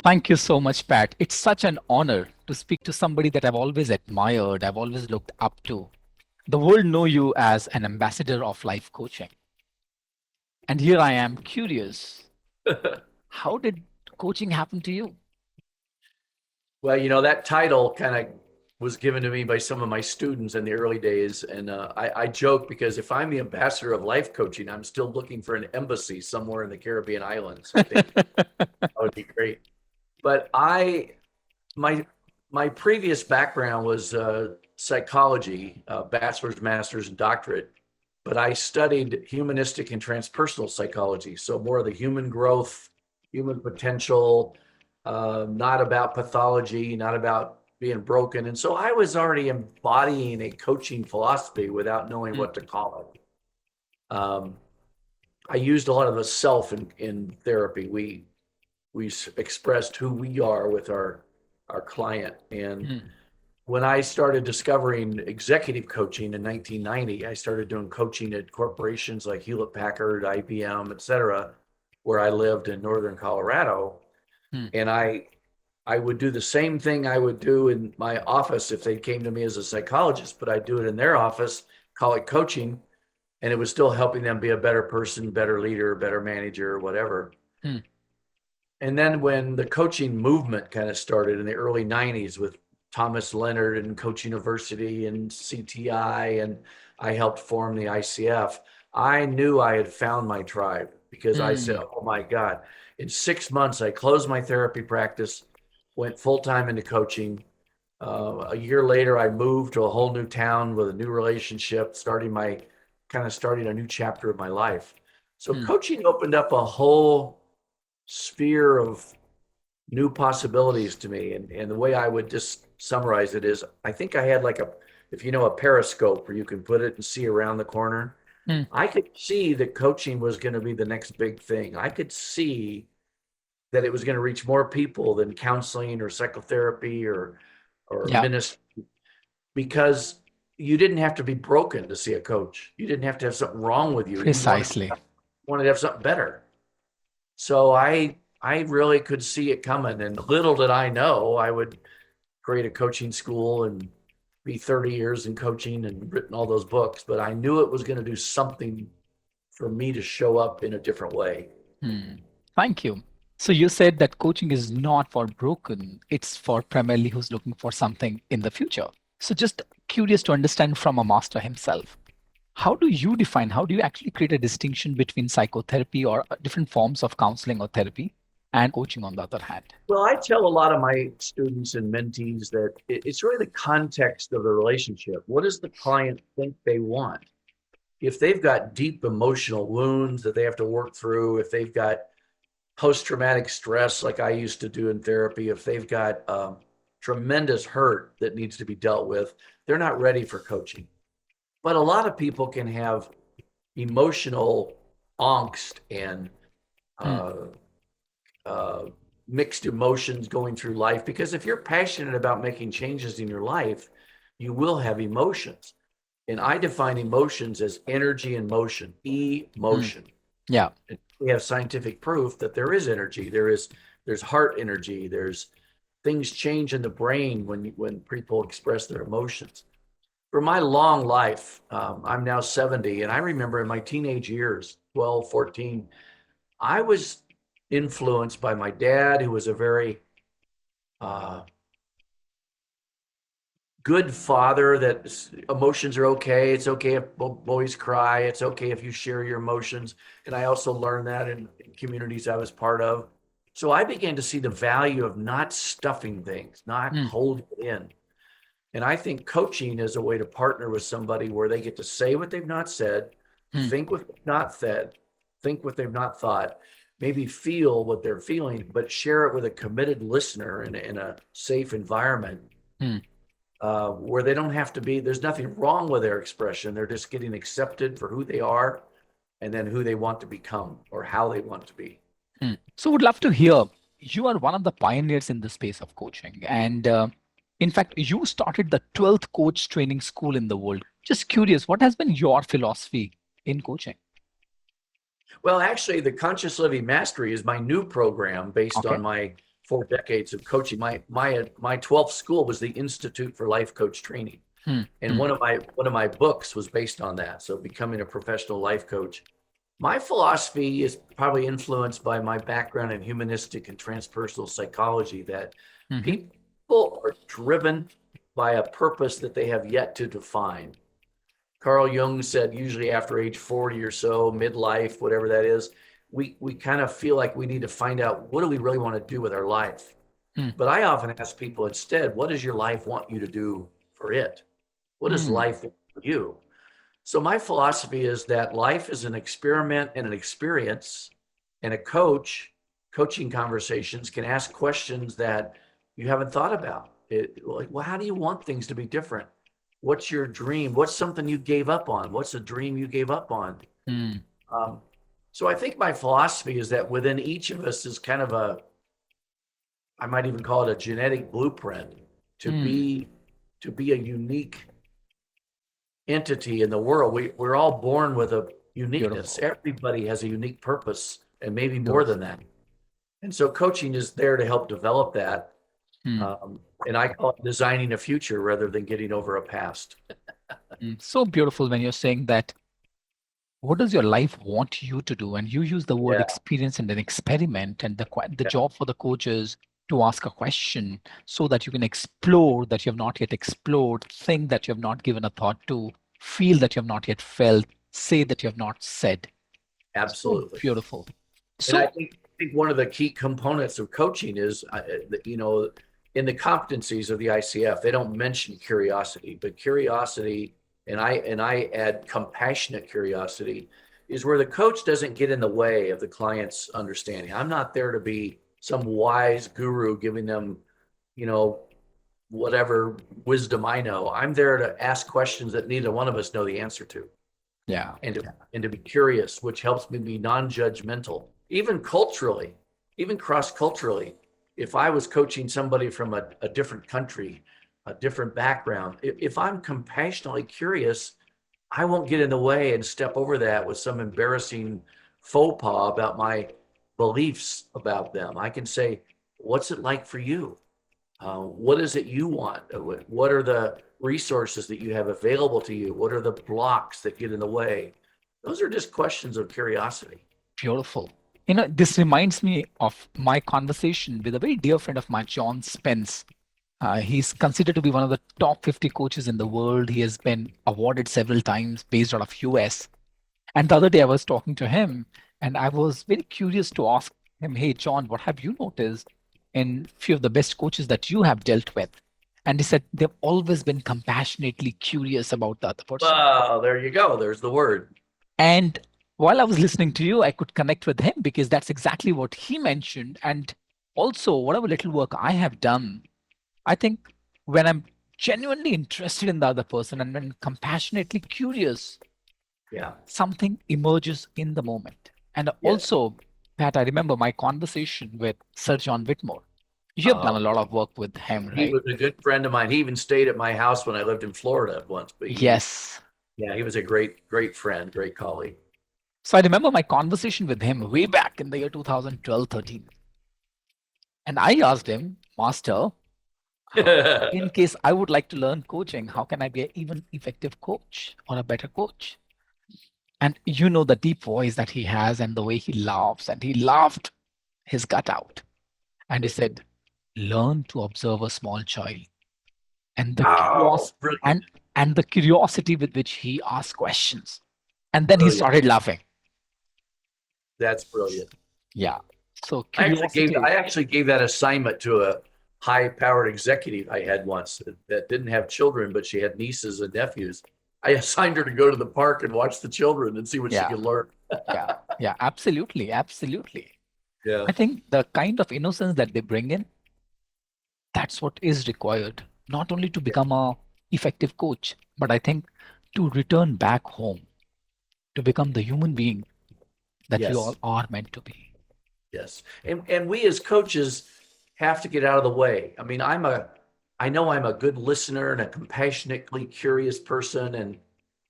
Thank you so much, Pat. It's such an honor to speak to somebody that I've always admired, I've always looked up to. The world know you as an ambassador of life coaching. And here I am curious, how did coaching happen to you? Well, that title kind of was given to me by some of my students in the early days. And I joke because if I'm the ambassador of life coaching, I'm still looking for an embassy somewhere in the Caribbean islands. I think that would be great. But my, my previous background was psychology, bachelor's, master's, and doctorate. But I studied humanistic and transpersonal psychology. So more of the human growth, human potential, not about pathology, not about being broken. And so I was already embodying a coaching philosophy without knowing Hmm, what to call it. Um, I used a lot of the self in therapy. We expressed who we are with our client. And hmm, when I started discovering executive coaching in 1990, I started doing coaching at corporations like Hewlett Packard, IBM, et cetera, where I lived in northern Colorado. hmm. And I would do the same thing I would do in my office if they came to me as a psychologist, but I'd do it in their office, call it coaching, and it was still helping them be a better person, better leader, better manager, whatever. Hmm. And then when the coaching movement kind of started in the early 90s with Thomas Leonard and Coach University and CTI, and I helped form the ICF, I knew I had found my tribe because I said, Hmm. oh my God, in 6 months, I closed my therapy practice, went full time into coaching. A year later, I moved to a whole new town with a new relationship, starting a new chapter of my life. So Hmm. coaching opened up a whole sphere of new possibilities to me. And the way I would just summarize it is I think I had like if you know, a periscope where you can put it and see around the corner. Hmm. I could see that coaching was going to be the next big thing. I could see that it was going to reach more people than counseling or psychotherapy or Yeah, ministry because you didn't have to be broken to see a coach. You didn't have to have something wrong with you. You precisely. wanted to have something better. So I really could see it coming. And little did I know I would create a coaching school and be 30 years in coaching and written all those books, but I knew it was going to do something for me to show up in a different way. Hmm. Thank you. So you said that coaching is not for broken, it's for primarily who's looking for something in the future. So just curious to understand from a master himself, how do you define, how do you actually create a distinction between psychotherapy or different forms of counseling or therapy and coaching on the other hand? Well, I tell a lot of my students and mentees that it's really the context of the relationship. What does the client think they want? If they've got deep emotional wounds that they have to work through, if they've got post traumatic stress, like I used to do in therapy, if they've got tremendous hurt that needs to be dealt with, they're not ready for coaching. But a lot of people can have emotional angst and Hmm, uh, uh, mixed emotions going through life. Because if you're passionate about making changes in your life, you will have emotions. And I define emotions as energy and motion, hmm. emotion. Yeah, We have scientific proof that there is energy. There's heart energy. There's things change in the brain when people express their emotions. For my long life, I'm now 70, and I remember in my teenage years, 12, 14, I was influenced by my dad, who was a very uh, good father, that emotions are okay. It's okay if boys cry. It's okay if you share your emotions. And I also learned that in communities I was part of. So I began to see the value of not stuffing things, not hmm, holding it in. And I think coaching is a way to partner with somebody where they get to say what they've not said, hmm, think what they've not said, think what they've not thought, maybe feel what they're feeling, but share it with a committed listener in a safe environment hmm. where they don't have to be, there's nothing wrong with their expression. They're just getting accepted for who they are and then who they want to become or how they want to be. Hmm. So, would love to hear. You are one of the pioneers in the space of coaching. And in fact, you started the 12th coach training school in the world. Just curious, what has been your philosophy in coaching? Well, actually, the Conscious Living Mastery is my new program based Okay. on my 4 decades of coaching. My 12th school was the Institute for Life Coach Training. Hmm. And Hmm. one of my books was based on that. So becoming a professional life coach. My philosophy is probably influenced by my background in humanistic and transpersonal psychology that Hmm. people are driven by a purpose that they have yet to define. Carl Jung said usually after age 40 or so, midlife, whatever that is, we kind of feel like we need to find out what do we really want to do with our life. Hmm. But I often ask people instead, what does your life want you to do for it? What does Hmm. life want for you? So my philosophy is that life is an experiment and an experience, and a coaching conversations can ask questions that you haven't thought about. Like, well, how do you want things to be different? What's your dream? What's something you gave up on? What's a dream you gave up on? Hmm. Um, so I think my philosophy is that within each of us is kind of I might even call it a genetic blueprint to Hmm. be to be a unique entity in the world. We're all born with a uniqueness. Beautiful. Everybody has a unique purpose and maybe more than Beautiful. that. And so coaching is there to help develop that. Hmm. And I call it designing a future rather than getting over a past. Hmm. So beautiful when you're saying that. What does your life want you to do? And you use the word Yeah, experience and an experiment, and the yeah, job for the coach is to ask a question so that you can explore that you have not yet explored, think that you have not given a thought to, feel that you have not yet felt, say that you have not said. So absolutely. beautiful. And I So, think one of the key components of coaching is, in the competencies of the ICF, they don't mention curiosity, but curiosity, and I add compassionate curiosity, is where the coach doesn't get in the way of the client's understanding. I'm not there to be some wise guru giving them, you know, whatever wisdom I know. I'm there to ask questions that neither one of us know the answer to yeah, and to, yeah. and to be curious, which helps me be non-judgmental, even culturally, even cross-culturally. If I was coaching somebody from a different country, a different background, if I'm compassionately curious, I won't get in the way and step over that with some embarrassing faux pas about my beliefs about them. I can say, what's it like for you? What is it you want? What are the resources that you have available to you? What are the blocks that get in the way? Those are just questions of curiosity. Beautiful. This reminds me of my conversation with a very dear friend of mine, John Spence. He's considered to be one of the top 50 coaches in the world. He has been awarded several times based out of US. And the other day I was talking to him and I was very curious to ask him, hey, John, what have you noticed in few of the best coaches that you have dealt with? And he said they've always been compassionately curious about the other person. Well, there you go. There's the word. And while I was listening to you, I could connect with him because that's exactly what he mentioned. And also, whatever little work I have done, I think when I'm genuinely interested in the other person and when compassionately curious, Yeah. something emerges in the moment. And Yes. also, Pat, I remember my conversation with Sir John Whitmore. You have done Uh, a lot of work with him, he right? was a good friend of mine. He even stayed at my house when I lived in Florida once. But Yes. yeah, he was a great, great friend, great colleague. So I remember my conversation with him way back in the year 2012, 13. And I asked him, Master, in case I would like to learn coaching, how can I be an even effective coach or a better coach? And you know the deep voice that he has and the way he laughs, and he laughed his gut out. And he said, learn to observe a small child and the Oh, curiosity brilliant, and the curiosity with which he asked questions. And then he brilliant. started laughing. That's brilliant. Yeah. So curiosity. I actually gave that assignment to a high-powered executive I had once that didn't have children, but she had nieces and nephews. I assigned her to go to the park and watch the children and see what she Yeah. could learn. Yeah. Yeah. Absolutely. Absolutely. Yeah. I think the kind of innocence that they bring in, that's what is required, not only to become a effective coach, but I think to return back home, to become the human being that we all Yes. are meant to be. Yes. And we as coaches have to get out of the way. I mean, I know I'm a good listener and a compassionately curious person, and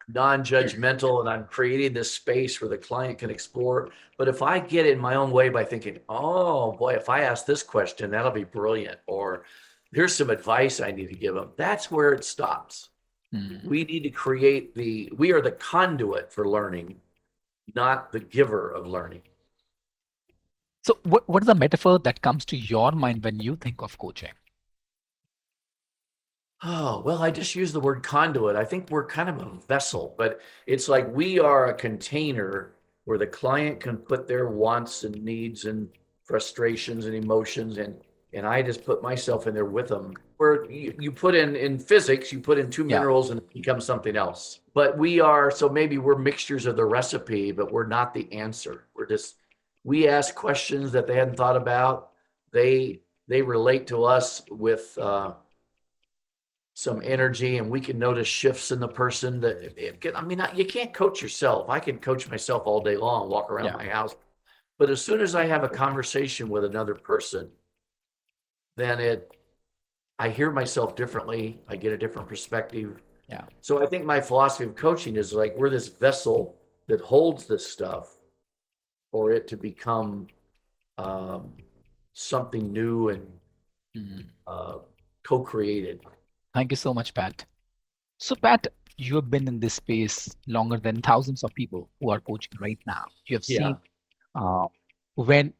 non-judgmental, and I'm creating this space where the client can explore. But if I get in my own way by thinking, oh boy, if I ask this question, that'll be brilliant, or here's some advice I need to give them, that's where it stops. Mm. We need to create we are the conduit for learning, not the giver of learning. So, what is the metaphor that comes to your mind when you think of coaching? Oh, well, I just use the word conduit. I think we're kind of a vessel, but it's like we are a container where the client can put their wants and needs and frustrations and emotions, and I just put myself in there with them. Where you put in physics, you put in two Yeah, minerals and it becomes something else. But we are, so maybe we're mixtures of the recipe, but we're not the answer. We ask questions that they hadn't thought about. They relate to us with some energy, and we can notice shifts in the person I mean, you can't coach yourself. I can coach myself all day long, walk around yeah, my house. But as soon as I have a conversation with another person, then I hear myself differently. I get a different perspective. yeah. So I think my philosophy of coaching is like we're this vessel that holds this stuff for it to become um, something new and Mm. uh, co-created. Thank you so much, Pat. So, Pat, you have been in this space longer than thousands of people who are coaching right now. You have Yeah. seen uh, when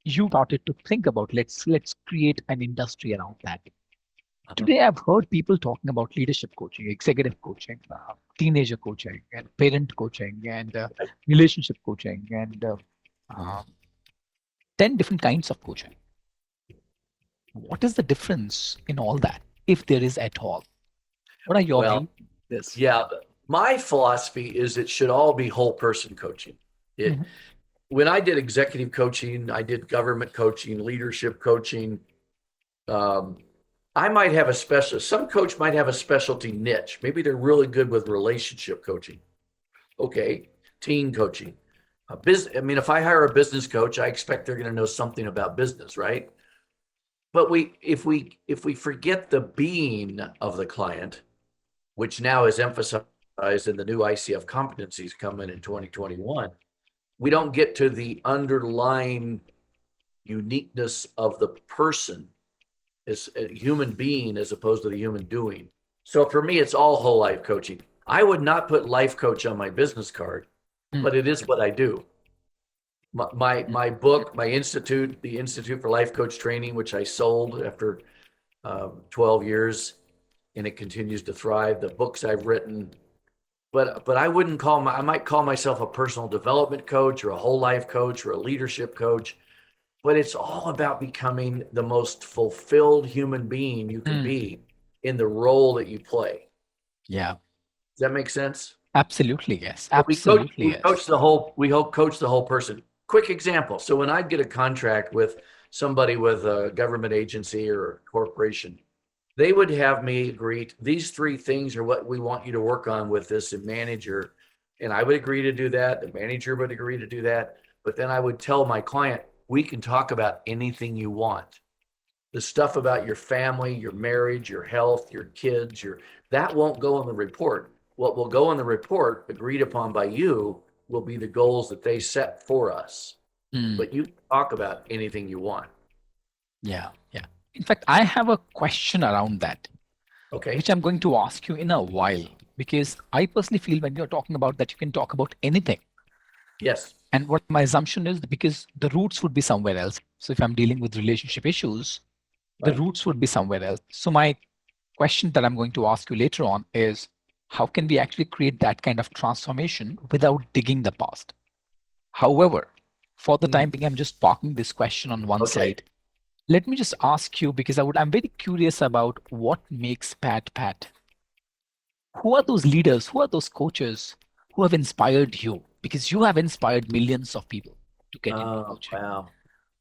you started to think about let's create an industry around that. Uh-huh. Today, I've heard people talking about leadership coaching, executive coaching, teenager coaching, and parent coaching, and relationship coaching, and 10 different kinds of coaching. What is the difference in all that, if there is at all? What are your Well, views on this? yeah, my philosophy is it should all be whole person coaching. It Mhm. When I did executive coaching, I did government coaching, leadership coaching. Um, I might have a special. Some coach might have a specialty niche. Maybe they're really good with relationship coaching. Okay, teen coaching. I mean, if I hire a business coach, I expect they're going to know something about business, right? But if we forget the being of the client, which now is emphasized in the new ICF competencies coming in 2021, we don't get to the underlying uniqueness of the person as a human being as opposed to the human doing. So for me, it's all whole life coaching. I would not put life coach on my business card, Mm, but it is what I do. My book, my institute, the Institute for Life Coach Training, which I sold after 12 years, and it continues to thrive. The books I've written, but I wouldn't I might call myself a personal development coach or a whole life coach or a leadership coach, but it's all about becoming the most fulfilled human being you can mm. be in the role that you play. Yeah, Does that make sense? absolutely yes. But Absolutely yes. we hope coach the whole person. Quick example. So when I get a contract with somebody with a government agency or a corporation, they would have me agree these three things are what we want you to work on with this manager. And I would agree to do that. The manager would agree to do that. But then I would tell my client, we can talk about anything you want. The stuff about your family, your marriage, your health, your kids, that won't go in the report. What will go in the report, agreed upon by you, will be the goals that they set for us. Mm, But you can talk about anything you want. yeah, yeah. In fact, I have a question around that, which Okay. I'm going to ask you in a while, because I personally feel when you're talking about that, you can talk about anything. Yes. And what my assumption is, because the roots would be somewhere else. So if I'm dealing with relationship issues, the Right. roots would be somewhere else. So my question that I'm going to ask you later on is, how can we actually create that kind of transformation without digging the past? However, for the time Mm. being, I'm just parking this question on one Okay. side. Let me just ask you, because I'm very curious about what makes Pat Pat. Who are those leaders? Who are those coaches who have inspired you? Because you have inspired millions of people to get into Oh, coaching. wow.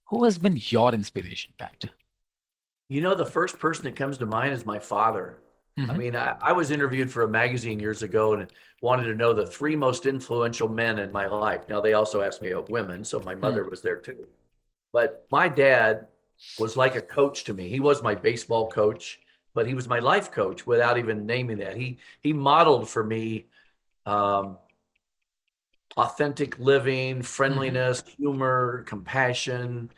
Who has been your inspiration, Pat? The first person that comes to mind is my father. I Hmm. mean, I was interviewed for a magazine years ago and wanted to know the three most influential men in my life. Now, they also asked me about women, so my Mm, mother was there too. But my dad was like a coach to me. He was my baseball coach, but he was my life coach without even naming that. He modeled for me um, authentic living, Hmm. friendliness, humor, compassion.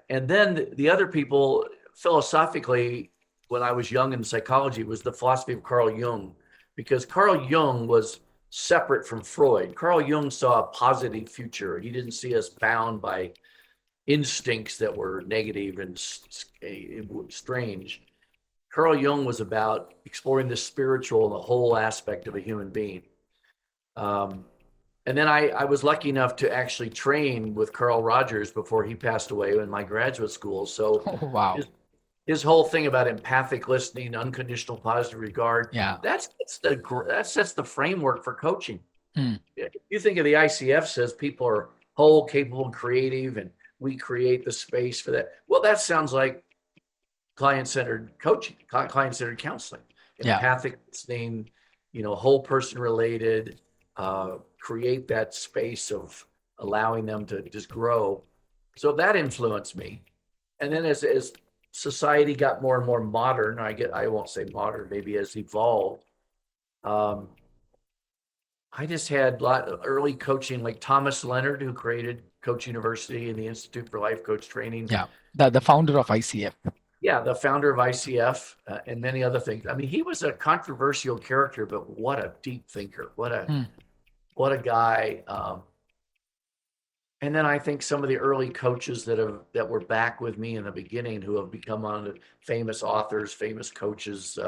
And then the other people, philosophically, when I was young in psychology, was the philosophy of Carl Jung, because Carl Jung was separate from Freud. Carl Jung saw a positive future. He didn't see us bound by instincts that were negative and strange. Carl Jung was about exploring the spiritual and the whole aspect of a human being. Um, and then I was lucky enough to actually train with Carl Rogers before he passed away in my graduate school. So Oh, wow. his, his whole thing about empathic listening, unconditional positive regard, Yeah. that sets the framework for coaching. Hmm. You think of the ICF says people are whole, capable, and creative, and we create the space for that. Well, that sounds like client-centered coaching, client-centered counseling, Yeah. empathic listening, whole person related, create that space of allowing them to just grow. So that influenced me. And then as society got more and more modern, I won't say modern, maybe as evolved, um, I just had a lot of early coaching, like Thomas Leonard, who created Coach University and the Institute for Life Coach Training. Yeah. The founder of ICF. Yeah, the founder of ICF, and many other things. I mean, he was a controversial character, but what a deep thinker! Hmm. What a guy! And then I think some of the early coaches that were back with me in the beginning, who have become on the famous authors, famous coaches.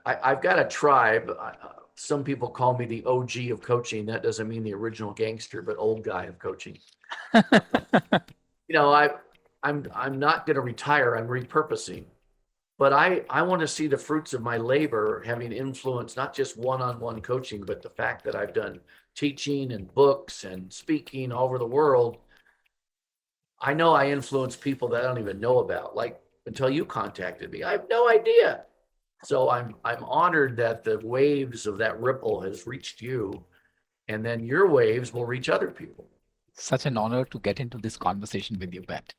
I've got a tribe. Some people call me the OG of coaching. That doesn't mean the original gangster, but old guy of coaching. You know, I I'm not going to retire. I'm repurposing. But I want to see the fruits of my labor having influence, not just one-on-one coaching, but the fact that I've done teaching and books and speaking all over the world. I know I influence people that I don't even know about, like until you contacted me. I have no idea. So I'm honored that the waves of that ripple has reached you, and then your waves will reach other people. Such an honor to get into this conversation with you, Bet.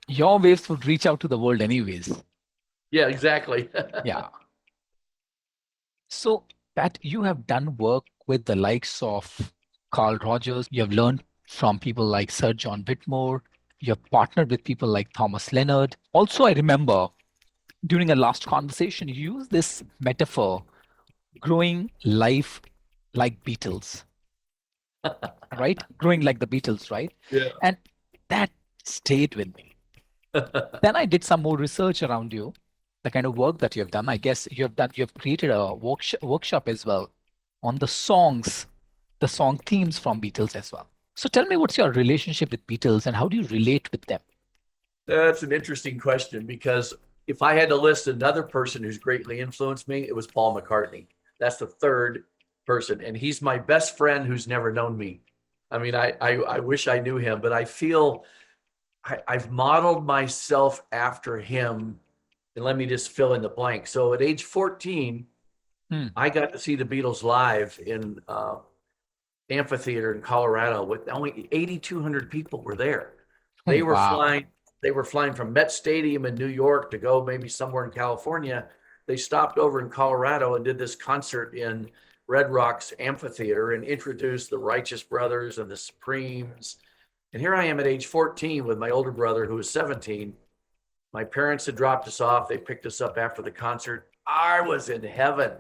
Your waves would reach out to the world anyways. Yeah, exactly. Yeah. So, Pat, you have done work with the likes of Carl Rogers. You have learned from people like Sir John Whitmore. You have partnered with people like Thomas Leonard. Also, I remember during a last conversation, you used this metaphor, growing life like Beatles, right? Growing like the Beatles, right? Yeah. And that stayed with me. Then I did some more research around you, the kind of work that you have done. I guess you have created a workshop as well on the song themes from Beatles as well. So tell me, what's your relationship with Beatles and how do you relate with them? That's an interesting question because if I had to list another person who's greatly influenced me, it was Paul McCartney. That's the third person, and he's my best friend who's never known me. I mean, I wish I knew him, but I feel I've modeled myself after him. And let me just fill in the blank. So at age 14, Hmm. I got to see the Beatles live in amphitheater in Colorado with only 8,200 people were there. Oh, They were wow. flying, they were flying from Met Stadium in New York to go maybe somewhere in California. They stopped over in Colorado and did this concert in Red Rocks Amphitheater and introduced the Righteous Brothers and the Supremes. And here I am at age 14 with my older brother who was 17. My parents had dropped us off. They picked us up after the concert. I was in heaven.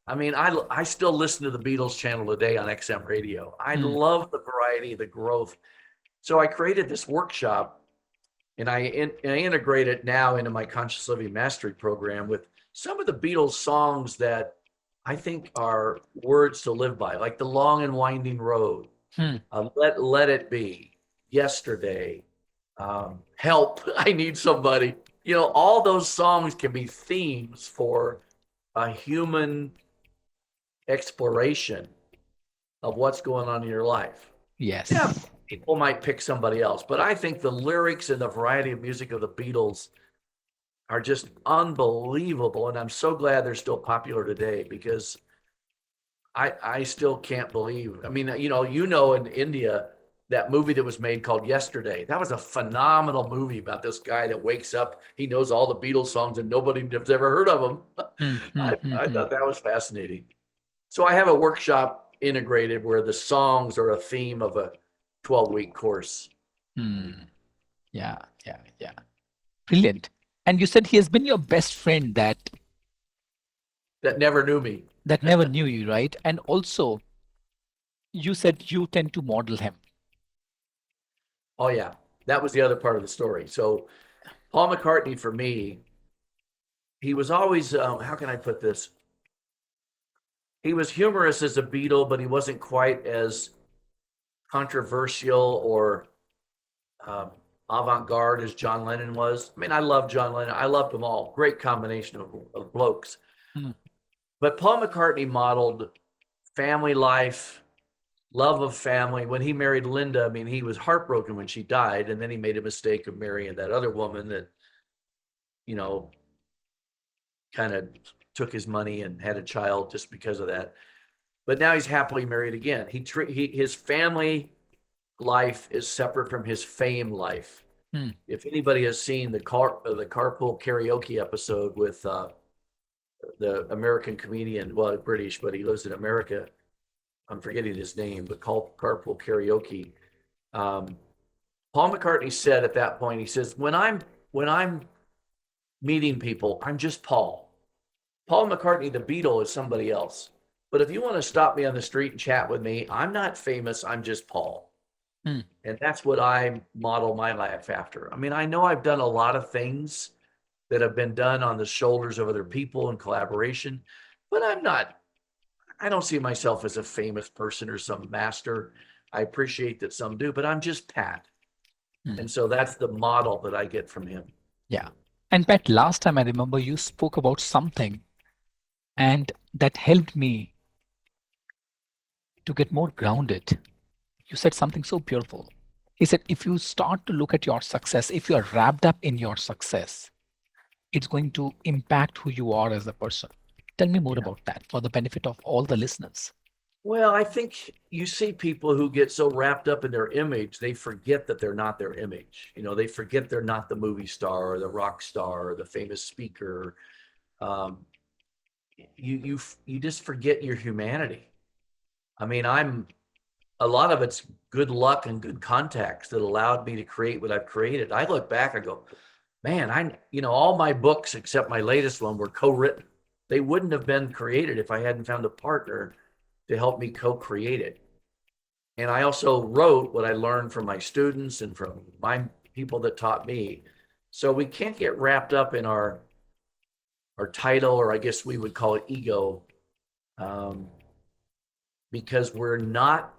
I mean, I still listen to the Beatles channel today on XM radio. I Hmm. love the variety, the growth. So I created this workshop and I integrate it now into my conscious living mastery program with some of the Beatles songs that I think are words to live by, like the long and winding road, Hmm. let it be, yesterday, help, I need somebody. All those songs can be themes for a human exploration of what's going on in your life. Yeah, Yes. people might pick somebody else, but I think the lyrics and the variety of music of the Beatles are just unbelievable. And I'm so glad they're still popular today because I still can't believe. I mean, in India, that movie that was made called Yesterday, that was a phenomenal movie about this guy that wakes up, he knows all the Beatles songs and nobody has ever heard of them. Hmm. Hmm. I, Hmm. I Hmm. thought that was fascinating. So I have a workshop integrated where the songs are a theme of a 12-week course. Hmm. Yeah, yeah, yeah. Brilliant. And you said he has been your best friend That never knew me. that never knew you, right? And also, you said you tend to model him. Oh yeah, that was the other part of the story. So Paul McCartney for me, he was always how can I put this? He was humorous as a Beatle, but he wasn't quite as controversial or um, avant-garde as John Lennon was. I mean, I love John Lennon. I loved them all. Great combination of blokes. Hmm. But Paul McCartney modeled family life, love of family. When he married Linda, I mean, he was heartbroken when she died, and then he made a mistake of marrying that other woman that, you know, kind of took his money and had a child just because of that. But now he's happily married again. His family life is separate from his fame life. Hmm. If anybody has seen the carpool karaoke episode with the American comedian, well, British, but he lives in America. I'm forgetting his name, but called carpool karaoke. Um, Paul McCartney said at that point, he says, when I'm meeting people, I'm just Paul. Paul McCartney, the Beatle, is somebody else. But if you want to stop me on the street and chat with me, I'm not famous. I'm just Paul. Hmm. And that's what I model my life after. I mean, I know I've done a lot of things that have been done on the shoulders of other people in collaboration, but I don't see myself as a famous person or some master. I appreciate that some do, but I'm just Pat. Hmm. And so that's the model that I get from him. Yeah. And Pat, last time I remember you spoke about something, and that helped me to get more grounded. You said something so beautiful. He said, if you start to look at your success, if you are wrapped up in your success, it's going to impact who you are as a person. Tell me more Yeah. about that for the benefit of all the listeners. Well, I think you see people who get so wrapped up in their image, they forget that they're not their image. You know, they forget they're not the movie star or the rock star or the famous speaker. Um, you just forget your humanity. I mean, I'm a lot of it's good luck and good contacts that allowed me to create what I've created. I look back, I go, man, all my books except my latest one were co-written. They wouldn't have been created if I hadn't found a partner to help me co-create it. And I also wrote what I learned from my students and from my people that taught me. So we can't get wrapped up in our title, or I guess we would call it ego, um, because we're not.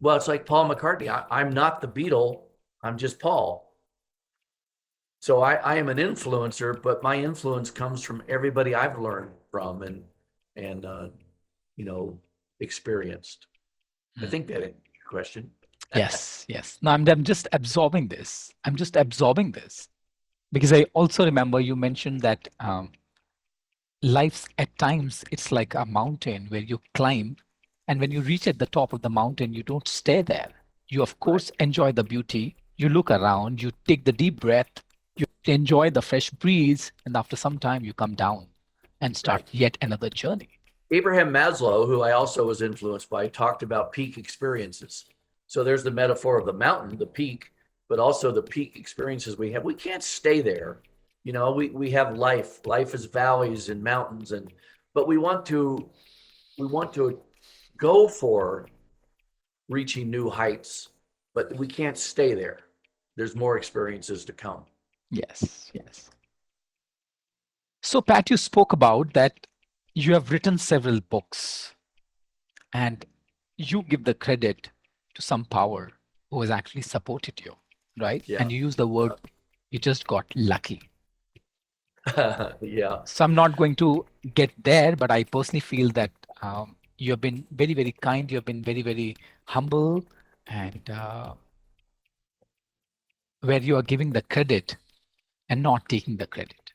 Well, it's like Paul McCartney. I'm not the Beatle. I'm just Paul. So I am an influencer, but my influence comes from everybody I've learned from and you know experienced. I Hmm. think that answers your question. Yes, yes. No, I'm just absorbing this. I'm just absorbing this because I also remember you mentioned that life's at times it's like a mountain where you climb, and when you reach at the top of the mountain, you don't stay there. You, of Right. course, enjoy the beauty. You look around, you take the deep breath, you enjoy the fresh breeze, and after some time, you come down and start Right. yet another journey. Abraham Maslow, who I also was influenced by, talked about peak experiences. So there's the metaphor of the mountain, the peak, but also the peak experiences we have. We can't stay there. You know, we have life. Life is valleys and mountains, and but we want to go for reaching new heights, but we can't stay there. There's more experiences to come. Yes, yes. So, Pat, you spoke about that you have written several books and you give the credit to some power who has actually supported you, right? Yeah. And you use the word, you just got lucky. Yeah. So I'm not going to get there, but I personally feel that you have been very, very kind. You have been very, very humble, and where you are giving the credit and not taking the credit.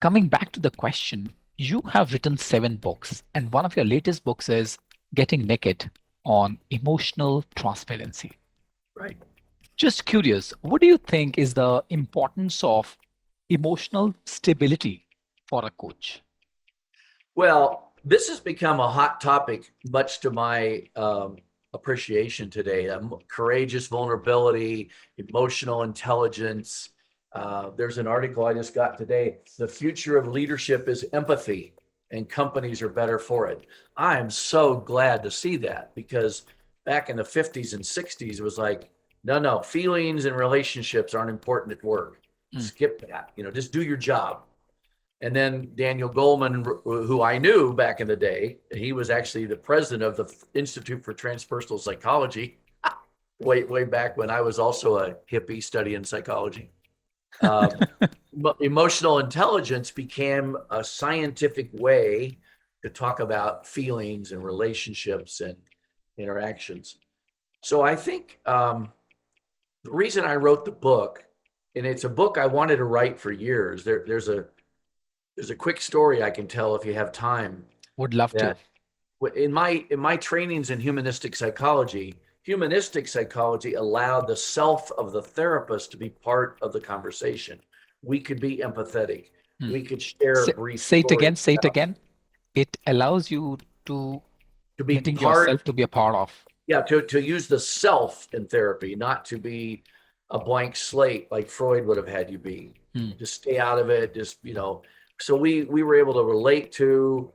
Coming back to the question, you have written 7 books, and one of your latest books is Getting Naked on Emotional Transparency. Right. Just curious, what do you think is the importance of emotional stability for a coach? Well, This has become a hot topic, much to my appreciation today. Courageous vulnerability, emotional intelligence. There's an article I just got today. The future of leadership is empathy, and companies are better for it. I'm so glad to see that, because back in the 50s and 60s, it was like, no, feelings and relationships aren't important at work. Mm. Skip that, just do your job. And then Daniel Goleman, who I knew back in the day, he was actually the president of the Institute for Transpersonal Psychology way back when I was also a hippie studying psychology. Emotional intelligence became a scientific way to talk about feelings and relationships and interactions. So I think the reason I wrote the book, and it's a book I wanted to write for years. There's a quick story I can tell if you have time. Would love to. That in my trainings in humanistic psychology allowed the self of the therapist to be part of the conversation. We could be empathetic. Mm. We could share Say, brief say it again. stories Say it again. It allows you to to be letting part. yourself to be a part of. Yeah, to use the self in therapy, not to be a blank slate like Freud would have had you be. Mm. Just stay out of it. So we were able to relate to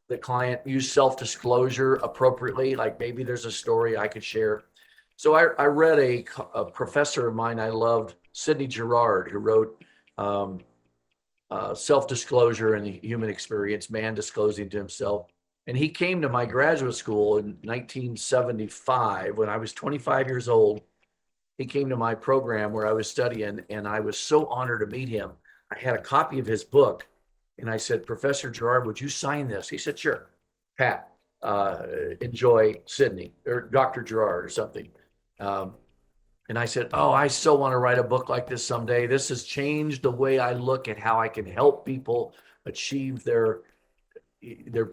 the client, use self-disclosure appropriately. Like maybe there's a story I could share. So I read a professor of mine I loved, Sidney Girard, who wrote Self-Disclosure in the Human Experience, Man Disclosing to Himself. And he came to my graduate school in 1975 when I was 25 years old. He came to my program where I was studying, and I was so honored to meet him. I had a copy of his book, and I said, Professor Girard, would you sign this? He said, sure. Pat, enjoy Sydney, or Dr. Girard or something. And I said, oh, I so want to write a book like this someday. This has changed the way I look at how I can help people achieve their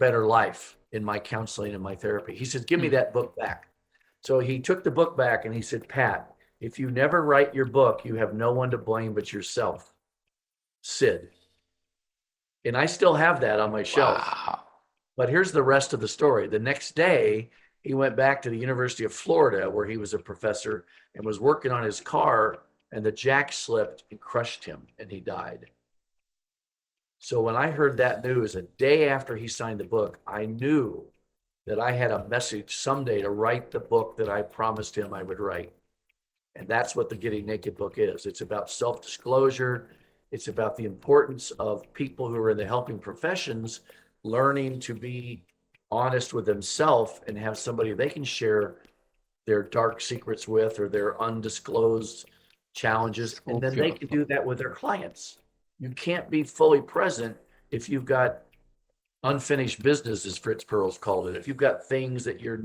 better life in my counseling and my therapy. He said, give me that book back. So he took the book back and he said, Pat, if you never write your book, you have no one to blame but yourself. Sid. And I still have that on my shelf. Wow. But here's the rest of the story. The next day, he went back to the University of Florida, where he was a professor, and was working on his car, and the jack slipped and crushed him, and he died. So when I heard that news a day after he signed the book, I knew that I had a message someday to write the book that I promised him I would write. And that's what the Getting Naked book is. It's about self-disclosure. It's about the importance of people who are in the helping professions learning to be honest with themselves and have somebody they can share their dark secrets with or their undisclosed challenges. And then they can do that with their clients. You can't be fully present if you've got unfinished business, as Fritz Perls called it. If you've got things that you're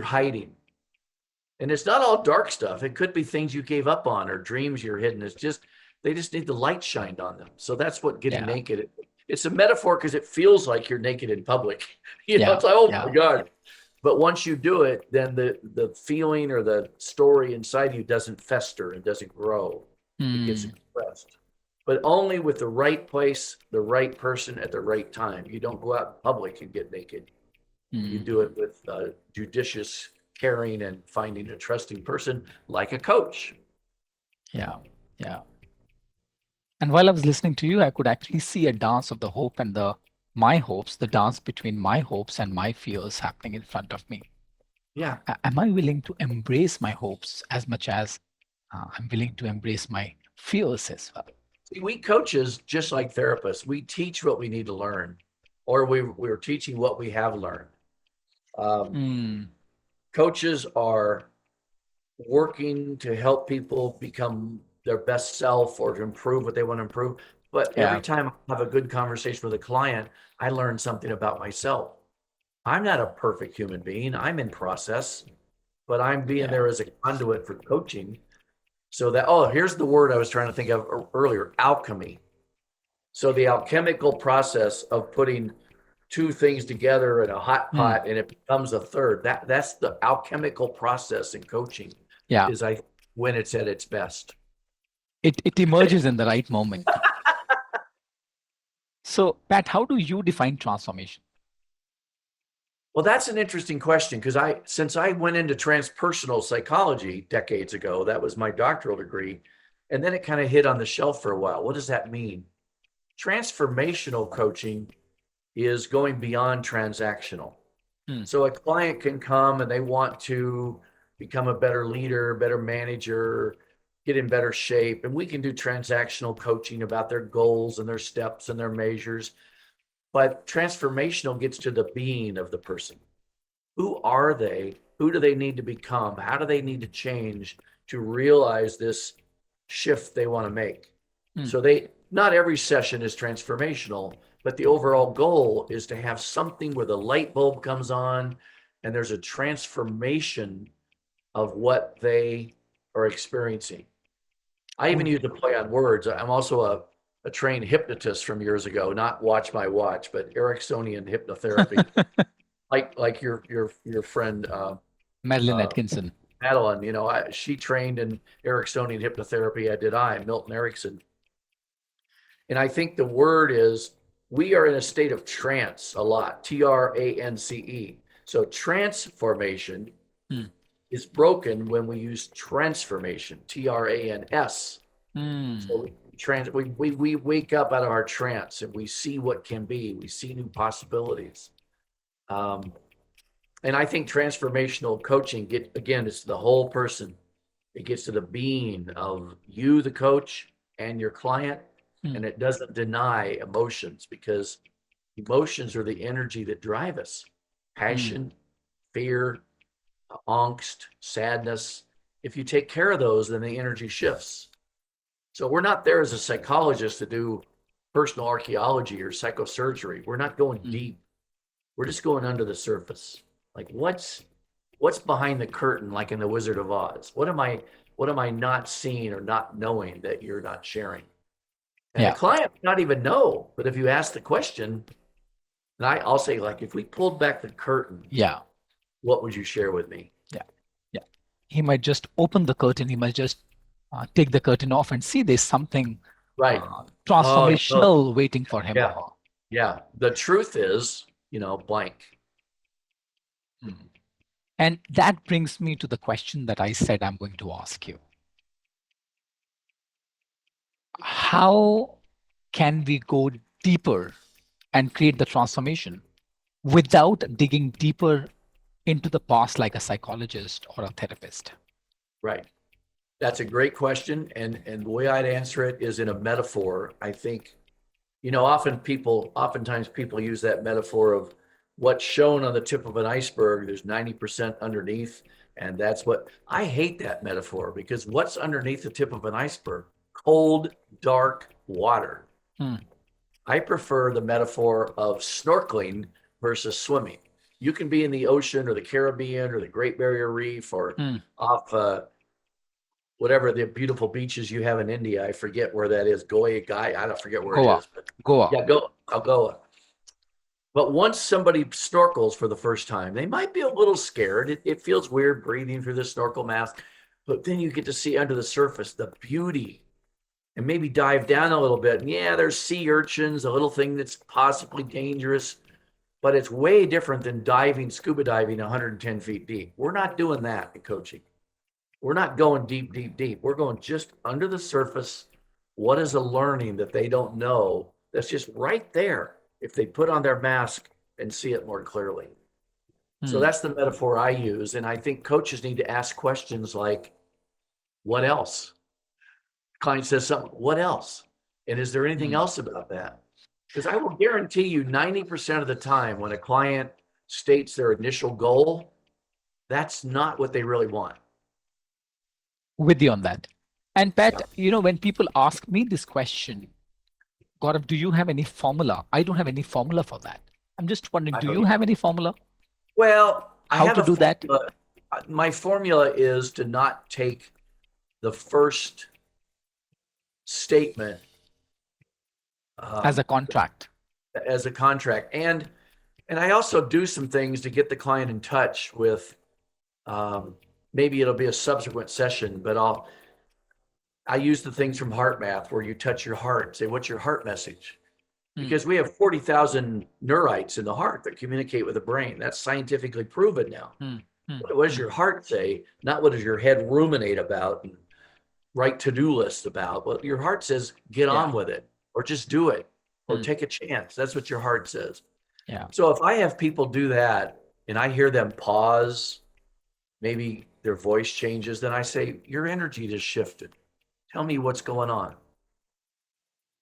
hiding. And it's not all dark stuff. It could be things you gave up on or dreams you're hidden. They just need the light shined on them. So that's what Getting Naked. It's a metaphor because it feels like you're naked in public. It's like, oh my God. But once you do it, then the feeling or the story inside you doesn't fester and doesn't grow. It gets expressed. But only with the right place, the right person at the right time. You don't go out in public and get naked. You do it with judicious caring and finding a trusting person like a coach. Yeah. And while I was listening to you, I could actually see a dance of the hope and my hopes, the dance between my hopes and my fears happening in front of me. Yeah. Am I willing to embrace my hopes as much as I'm willing to embrace my fears as well? See, we coaches, just like therapists, we teach what we need to learn, or we're teaching what we have learned. Coaches are working to help people become their best self or to improve what they want to improve. But every time I have a good conversation with a client, I learn something about myself. I'm not a perfect human being. I'm in process, but I'm being there as a conduit for coaching. So that, here's the word I was trying to think of earlier, alchemy. So the alchemical process of putting two things together in a hot pot and it becomes a third. That's the alchemical process in coaching. Is when it's at its best. It emerges in the right moment. So, Pat, how do you define transformation? Well, that's an interesting question because since I went into transpersonal psychology decades ago, that was my doctoral degree, and then it kind of hit on the shelf for a while. What does that mean? Transformational coaching is going beyond transactional. Hmm. So a client can come and they want to become a better leader, better manager, get in better shape, and we can do transactional coaching about their goals and their steps and their measures. But transformational gets to the being of the person. Who are they? Who do they need to become? How do they need to change to realize this shift they want to make? Hmm. So not every session is transformational, but the overall goal is to have something where the light bulb comes on and there's a transformation of what they are experiencing. I even Would- use the play on words. I'm also a trained hypnotist from years ago, not watch my watch, but Ericksonian hypnotherapy, like your friend Madeline uh, Atkinson. Madeline. She trained in Ericksonian hypnotherapy. Milton Erickson. And I think the word is we are in a state of trance a lot, trance. So transformation Hmm. is broken when we use transformation, trans. Hmm. So we wake up out of our trance and we see what can be, we see new possibilities. Um, and I think transformational coaching it's the whole person. It gets to the being of you, the coach, and your client, Hmm. and it doesn't deny emotions because emotions are the energy that drive us. Hmm. Passion, fear, angst, sadness. If you take care of those, then the energy shifts. So we're not there as a psychologist to do personal archaeology or psychosurgery. We're not going Hmm. deep. We're just going under the surface. Like what's behind the curtain, like in the Wizard of Oz? What am I not seeing or not knowing that you're not sharing? And the Yeah. client may not even know, but if you ask the question, and I'll say, like, if we pulled back the curtain, Yeah. what would you share with me? Yeah. Yeah. He might just open the curtain. He might just take the curtain off and see there's something Right. Oh, no. transformational waiting for him or Yeah. her. Yeah. The truth is, blank. Hmm. And that brings me to the question that I said I'm going to ask you. How can we go deeper and create the transformation without digging deeper into the past like a psychologist or a therapist? Right. That's a great question. And the way I'd answer it is in a metaphor. I think, oftentimes people use that metaphor of what's shown on the tip of an iceberg, there's 90% underneath. And that's what I hate that metaphor because what's underneath the tip of an iceberg? Cold, dark water. Hmm. I prefer the metaphor of snorkeling versus swimming. You can be in the ocean or the Caribbean or the Great Barrier Reef or Hmm. off whatever the beautiful beaches you have in India. I forget where that is. Goa Guy. I don't forget where it Goa. is, but Goa. yeah, go. I'll go. But once somebody snorkels for the first time, they might be a little scared. It feels weird breathing through the snorkel mask, but then you get to see under the surface the beauty and maybe dive down a little bit. And yeah, there's sea urchins, a little thing that's possibly dangerous, but it's way different than scuba diving 110 feet deep. We're not doing that in coaching. We're not going deep, deep, deep. We're going just under the surface. What is a learning that they don't know that's just right there if they put on their mask and see it more clearly? So Hmm. that's the metaphor I use. And I think coaches need to ask questions like, what else? Client says something, what else? And is there anything Hmm. else about that? Because I will guarantee you 90% of the time when a client states their initial goal, that's not what they really want. With you on that. And Pat, Yeah. when people ask me this question, Gaurav, do you have any formula? I don't have any formula for that. I'm just wondering, I do don't you either. have any formula? Well, I How have to a do that formula. My formula is to not take the first statement as um, a contract? as a contract, and I also do some things to get the client in touch with. Maybe it'll be a subsequent session, but I use the things from Heart Math where you touch your heart, say, "What's your heart message?" because we have 40,000 neurites in the heart that communicate with the brain. That's scientifically proven now. What does your heart say? Not what does your head ruminate about and write to-do lists about. What your heart says, get Yeah. on with it, or just do it, or Mm. take a chance. That's what your heart says. Yeah. So if I have people do that and I hear them pause, maybe their voice changes, then I say, your energy just shifted. Tell me what's going on.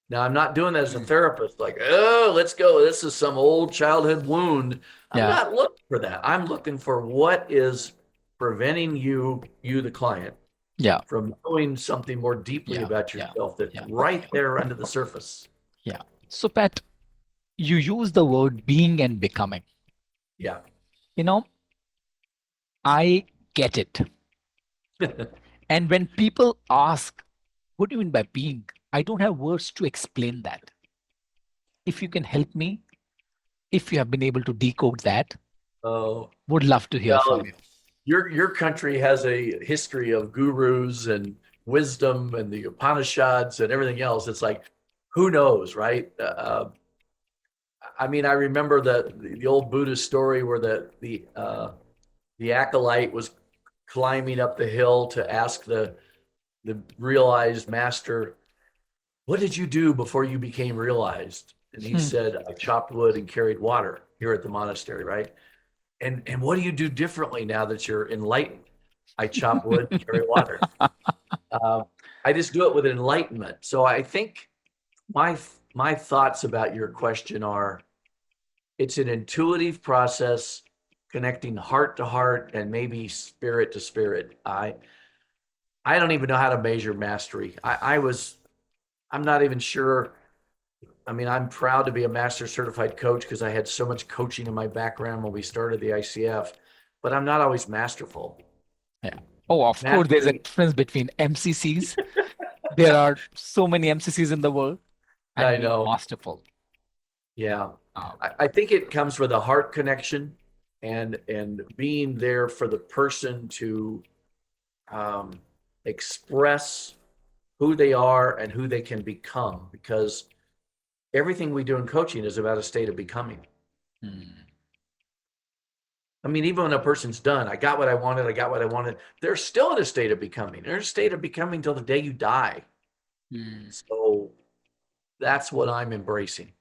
Now, I'm not doing that as a therapist, like, oh, let's go. This is some old childhood wound. I'm Yeah. not looking for that. I'm looking for what is preventing you, the client, Yeah. from knowing something more deeply Yeah. about Yeah. yourself that's Yeah. right there under the surface. Yeah. So, Pat, you use the word being and becoming. Yeah. You know, I get it. And when people ask, what do you mean by being? I don't have words to explain that. If you can help me, if you have been able to decode that, Oh, would love to hear well, from you. your country has a history of gurus and wisdom and the Upanishads and everything else. It's like, who knows, right? I mean, I remember the old Buddhist story where the acolyte was climbing up the hill to ask the realized master, what did you do before you became realized? And he Hmm. said, I chopped wood and carried water here at the monastery, right? And what do you do differently now that you're enlightened? I chop wood, carry water. Uh, I just do it with enlightenment. So I think my my thoughts about your question are, it's an intuitive process connecting heart to heart and maybe spirit to spirit. I don't even know how to measure mastery. I'm not even sure. I mean, I'm proud to be a master certified coach because I had so much coaching in my background when we started the ICF, but I'm not always masterful. Yeah. Oh, of course, there's a Mastery, difference between MCCs. There are so many MCCs in the world and I being know. masterful. Yeah. Um, I think it comes with a heart connection and being there for the person to um, express who they are and who they can become, because everything we do in coaching is about a state of becoming. hmm. I mean, even when a person's done, I got what I wanted, they're still in a state of becoming. They're in a state of becoming till the day you die. Hmm. So that's what I'm embracing.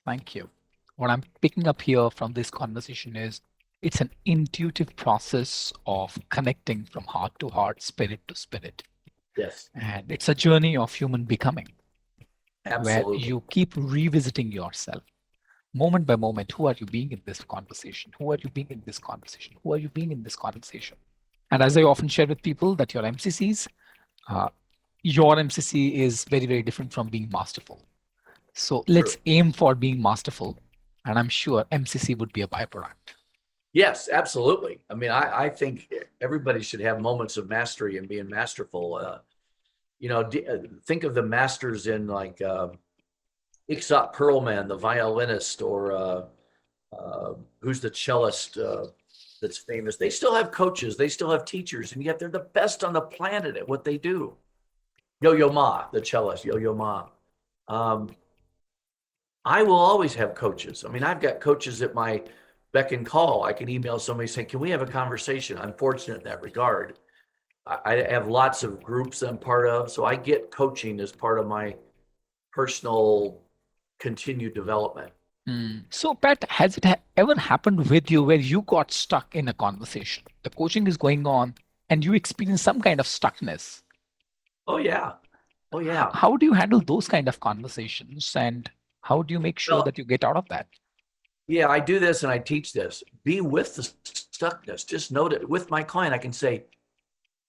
Thank you. What I'm picking up here from this conversation is it's an intuitive process of connecting from heart to heart, spirit to spirit. Yes, And it's a journey of human becoming where absolutely. you keep revisiting yourself moment by moment. Who are you being in this conversation? Who are you being in this conversation? Who are you being in this conversation? And as I often share with people, that uh, your MCC is very, very different from being masterful. So True. let's aim for being masterful. And I'm sure MCC would be a byproduct. Yes, absolutely. I mean, I think everybody should have moments of mastery and being masterful. Think of the masters in like Itzhak Perlman, the violinist, or who's the cellist that's famous. They still have coaches, they still have teachers, and yet they're the best on the planet at what they do. Yo-Yo Ma, the cellist, Yo-Yo Ma. Um, I will always have coaches. I mean, I've got coaches at my beck and call. I can email somebody saying, can we have a conversation? I'm fortunate in that regard. I have lots of groups I'm part of, so I get coaching as part of my personal continued development. So, Pat, has it ever happened with you where you got stuck in a conversation? The coaching is going on and you experience some kind of stuckness. Oh yeah. Oh yeah. How do you handle those kind of conversations and how do you make sure Well, that you get out of that? yeah, I do this and I teach this. Be with the stuckness. Just note it with my client. I can say,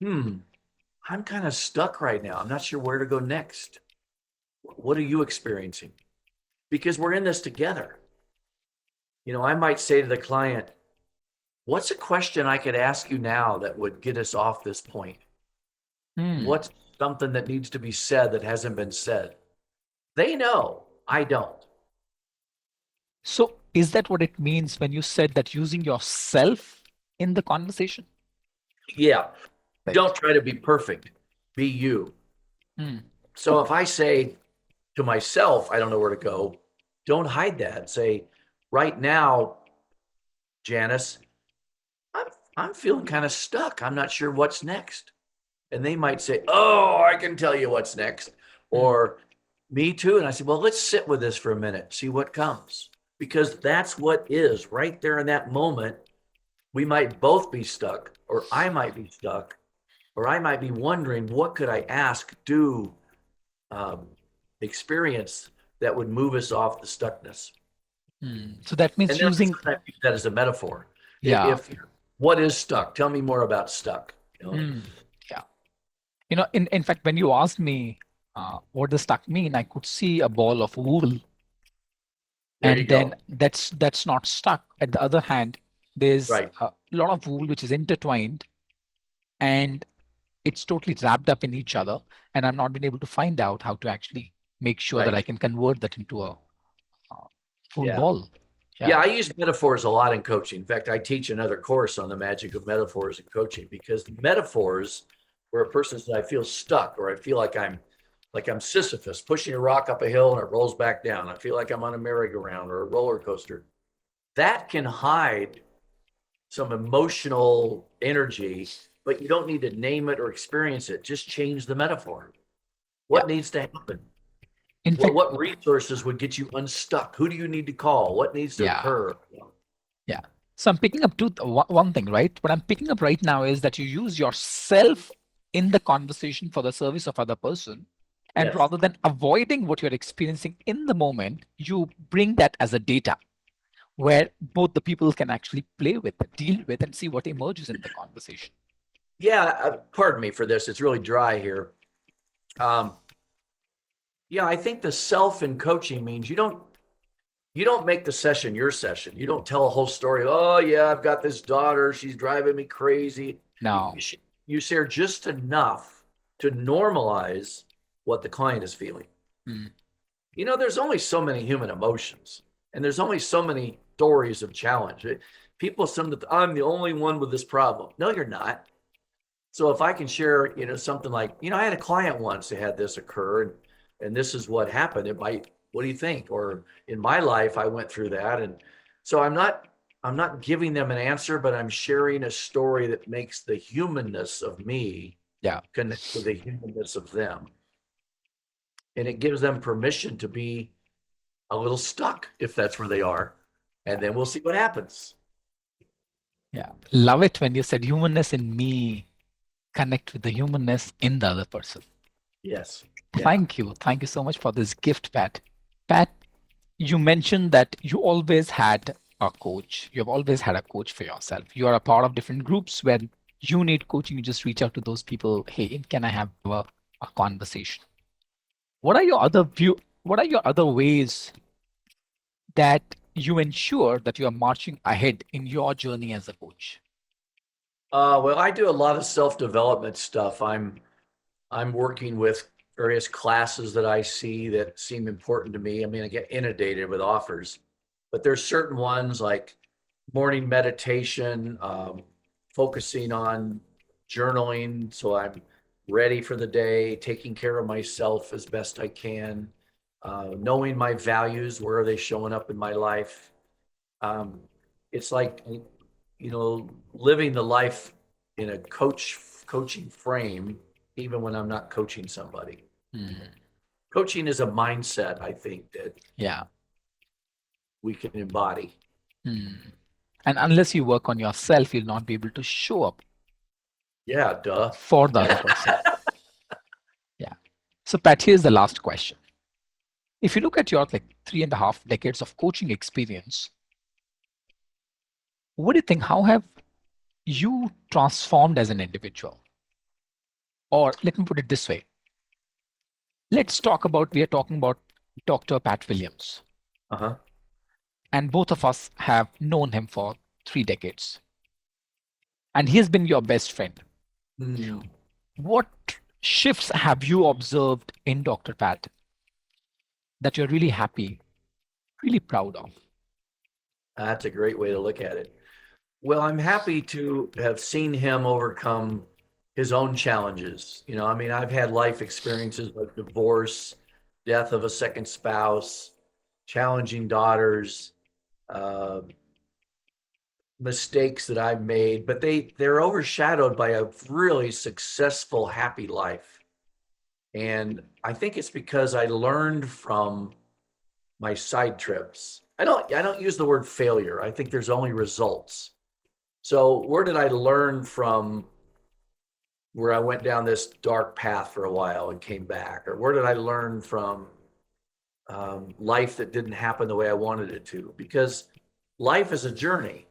I'm kind of stuck right now. I'm not sure where to go next. What are you experiencing? Because we're in this together. I might say to the client, what's a question I could ask you now that would get us off this point? Hmm. What's something that needs to be said that hasn't been said? They know, I don't. So, is that what it means when you said that using yourself in the conversation? Yeah, Right. don't try to be perfect, be you. Hmm. So if I say, to myself, I don't know where to go. Don't hide that. Say, right now, Janice, I'm I'm feeling kind of stuck. I'm not sure what's next. And they might say, "Oh, I can tell you what's next." Mm. Or me too. And I said, "Well, let's sit with this for a minute, see what comes." Because that's what is right there in that moment. We might both be stuck, or I might be stuck, or I might be wondering, what could I ask, do, um, experience that would move us off the stuckness? Mm. So that means And then I using, sometimes use that as a metaphor. yeah. If what is stuck? Tell me more about stuck. Mm. Yeah. In fact, when you asked me what does stuck mean, I could see a ball of wool, There you and then go. that's not stuck. At the other hand, there's Right, a lot of wool which is intertwined, and it's totally wrapped up in each other, and I'm not been able to find out how to actually make sure that right. I can convert that into a full Yeah. ball. Yeah, Yeah. I use metaphors a lot in coaching. In fact, I teach another course on the magic of metaphors in coaching, because metaphors, where a person says, "I feel stuck," or "I feel like I'm Sisyphus pushing a rock up a hill and it rolls back down. I feel like I'm on a merry-go-round or a roller coaster." That can hide some emotional energy, but you don't need to name it or experience it. Just change the metaphor. Yeah. What needs to happen? In What fact, what resources would get you unstuck? Who do you need to call? What needs to yeah. occur? Yeah. So I'm picking up one thing, right? What I'm picking up right now is that you use yourself in the conversation for the service of other person. And Yes. rather than avoiding what you're experiencing in the moment, you bring that as a data where both the people can actually play with, deal with, and see what emerges in the conversation. Yeah, pardon me for this. It's really dry here. Um, yeah, I think the self in coaching means you don't make the session your session. You don't tell a whole story. Oh yeah, I've got this daughter. She's driving me crazy. You, Now, you share just enough to normalize what the client is feeling. mm, There's only so many human emotions, and there's only so many stories of challenge. People assume that I'm the only one with this problem. No, you're not. So if I can share, something like, I had a client once that had this occur, and this is what happened. What do you think? Or in my life, I went through that. And so I'm not giving them an answer, but I'm sharing a story that makes the humanness of me yeah, connect with the humanness of them. And it gives them permission to be a little stuck if that's where they are. And yeah, then we'll see what happens. yeah. Love it when you said humanness in me connect with the humanness in the other person. Yes. Yeah. Thank you. Thank you so much for this gift, Pat. Pat, you mentioned that you always had a coach. You've always had a coach for yourself. You are a part of different groups where you need coaching. You just reach out to those people. Hey, can I have a conversation? What are your other view? What are your other ways that you ensure that you are marching ahead in your journey as a coach? Well, I do a lot of self-development stuff. I'm working with various classes that I see that seem important to me. I mean, I get inundated with offers, but there's certain ones like morning meditation, focusing on journaling so I'm ready for the day, taking care of myself as best I can, knowing my values, where are they showing up in my life? Um, it's like, living the life in a coaching frame, even when I'm not coaching somebody. Hmm. Coaching is a mindset, I think, that Yeah. we can embody. Hmm. And unless you work on yourself, you'll not be able to show up Yeah, duh. for the other person. Yeah. So, Pat, here's the last question. If you look at your like 3.5 decades of coaching experience, what do you think? How have you transformed as an individual? Or let me put it this way. We are talking about Dr. Pat Williams, Uh-huh. and both of us have known him for 3 decades. And he has been your best friend. Hmm. What shifts have you observed in Dr. Pat that you're really happy, really proud of? That's a great way to look at it. Well, I'm happy to have seen him overcome his own challenges. I mean, I've had life experiences like divorce, death of a second spouse, challenging daughters, uh, mistakes that I've made, but they're overshadowed by a really successful, happy life. And I think it's because I learned from my side trips. I don't use the word failure. I think there's only results. So where did I learn from where I went down this dark path for a while and came back? Or where did I learn from life that didn't happen the way I wanted it to? Because life is a journey.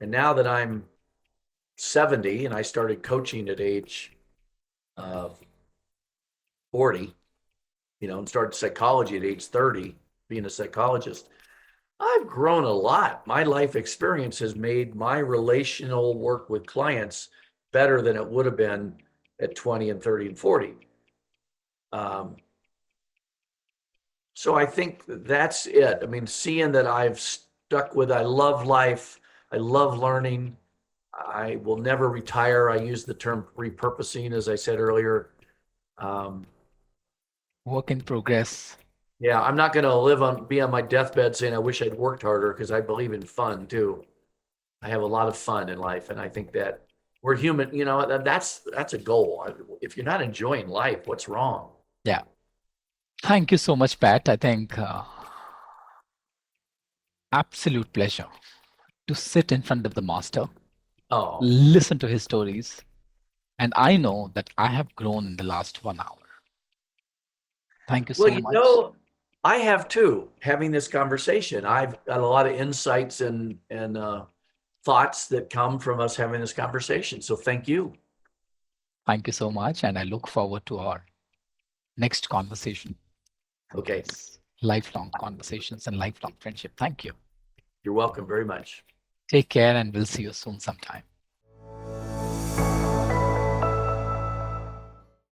And now that I'm 70 and I started coaching at age uh, 40, and started psychology at age 30, being a psychologist, I've grown a lot. My life experience has made my relational work with clients better than it would have been at 20 and 30 and 40. Um, so I think that's it. I mean, seeing that I've stuck with, I love life, I love learning, I will never retire. I use the term repurposing, as I said earlier. Um, Work in progress. yeah, I'm not going to be on my deathbed saying I wish I'd worked harder, because I believe in fun too. I have a lot of fun in life, and I think that we're human. That's a goal. If you're not enjoying life, what's wrong? Yeah. Thank you so much, Pat. I think absolute pleasure to sit in front of the master, Oh, listen to his stories, and I know that I have grown in the last 1 hour. Thank you well, so much. I have too. Having this conversation, I've got a lot of insights and thoughts that come from us having this conversation. So thank you. Thank you so much. And I look forward to our next conversation and Okay, these lifelong conversations and lifelong friendship. Thank you. you're welcome very much. Take care, and we'll see you soon sometime.